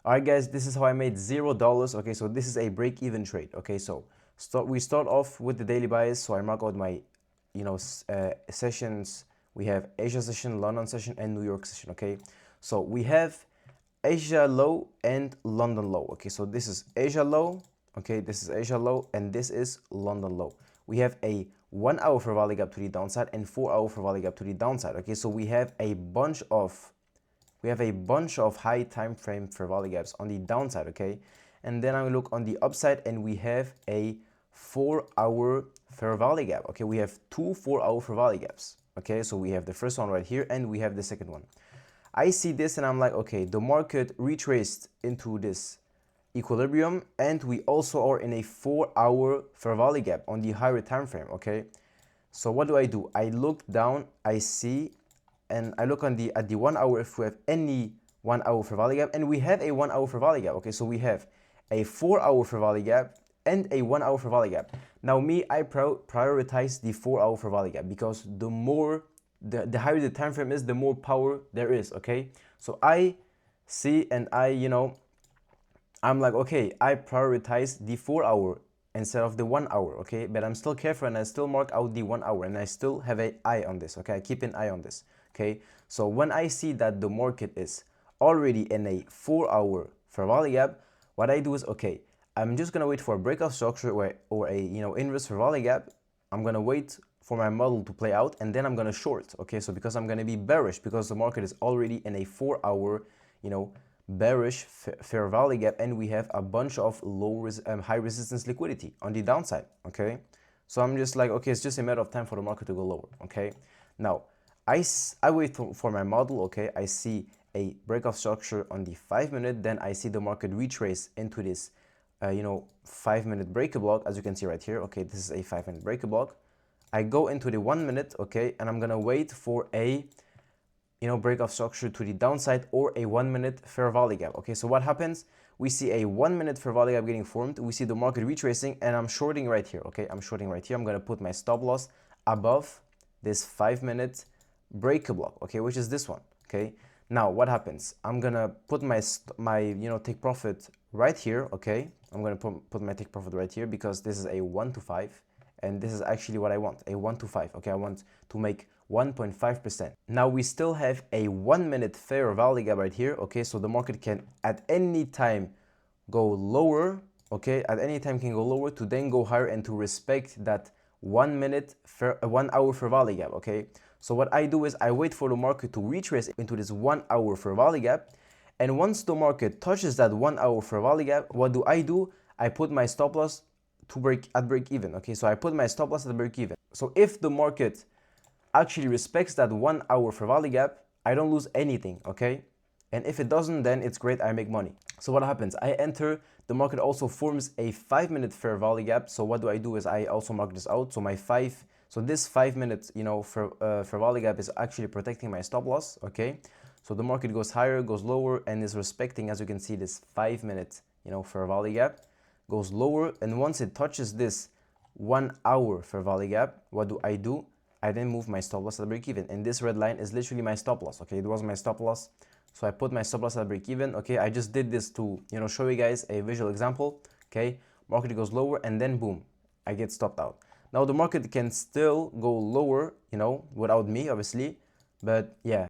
All right, guys, this is how I made $0. Okay, so this is a break-even trade. Okay, so we start off with the daily buys. So I mark out my, sessions. We have Asia session, London session, and New York session. Okay, so we have Asia low and London low. Okay, so this is Asia low. Okay, this is Asia low, and this is London low. We have a 1 hour fair value gap to the downside and 4 hour fair value gap to the downside. Okay, so we have a bunch of high time frame fair value gaps on the downside. Okay, and then I look on the upside and we have a 4 hour fair value gap. Okay, we have two 4 hour fair value gaps. Okay, so we have the first one right here and we have the second one. I see this and I'm like, okay, the market retraced into this equilibrium and we also are in a 4 hour fair value gap on the higher time frame. Okay, so what do? I look down, I see, and I look on at the 1 hour if we have any 1 hour fair value gap, and we have a 1 hour fair value gap. Okay, so we have a 4 hour fair value gap and a 1 hour fair value gap. Now me, I prioritize the 4 hour fair value gap because the higher the time frame is, the more power there is. Okay, so I see and I'm like, okay, I prioritize the 4 hour instead of the 1 hour. Okay, but I'm still careful and I still mark out the 1 hour and I still have an eye on this. Okay, I keep an eye on this. Okay, so when I see that the market is already in a 4 hour fair value gap, what I do is, okay, I'm just gonna wait for a breakout structure or a inverse fair value gap. I'm gonna wait for my model to play out and then I'm gonna short. Okay, so because I'm gonna be bearish because the market is already in a 4 hour bearish fair value gap and we have a bunch of high resistance liquidity on the downside. Okay, so I'm just like, okay, it's just a matter of time for the market to go lower. Okay, now I wait for my model. Okay, I see a breakout structure on the 5 minute, then I see the market retrace into this 5 minute breaker block, as you can see right here. Okay, this is a 5 minute breaker block. I go into the 1 minute. Okay, and I'm gonna wait for a breakout structure to the downside or a 1 minute fair value gap. Okay, so what happens? We see a 1 minute fair value gap getting formed. We see the market retracing and I'm shorting right here. Okay, I'm shorting right here. I'm gonna put my stop loss above this 5 minute breaker block. Okay, which is this one. Okay, now what happens? I'm gonna put my take profit right here. Okay, I'm gonna put my take profit right here because this is a 1 to 5 and this is actually what I want, a 1 to 5. Okay, I want to make 1.5%. Now we still have a 1 minute fair value gap right here. Okay, so the market can at any time go lower. Okay, at any time can go lower to then go higher and to respect that 1 hour fair value gap. Okay, so what I do is I wait for the market to retrace into this 1 hour fair value gap, and once the market touches that 1 hour fair value gap, what do? I put my stop loss to break even. Okay, so I put my stop loss at break even. So if the market actually respects that 1 hour fair value gap, I don't lose anything. Okay, and if it doesn't, then it's great, I make money. So what happens? I enter, the market also forms a 5 minute fair value gap. So what do? Is I also mark this out. So this 5 minute fair value gap is actually protecting my stop loss. Okay, so the market goes higher, goes lower, and is respecting, as you can see, this 5 minute fair value gap, goes lower, and once it touches this 1 hour fair value gap, what do? I then move my stop loss at break even, and this red line is literally my stop loss. Okay, it was my stop loss, so I put my stop loss at break even. Okay, I just did this to show you guys a visual example. Okay, market goes lower and then boom, I get stopped out. Now the market can still go lower without me, obviously, but yeah.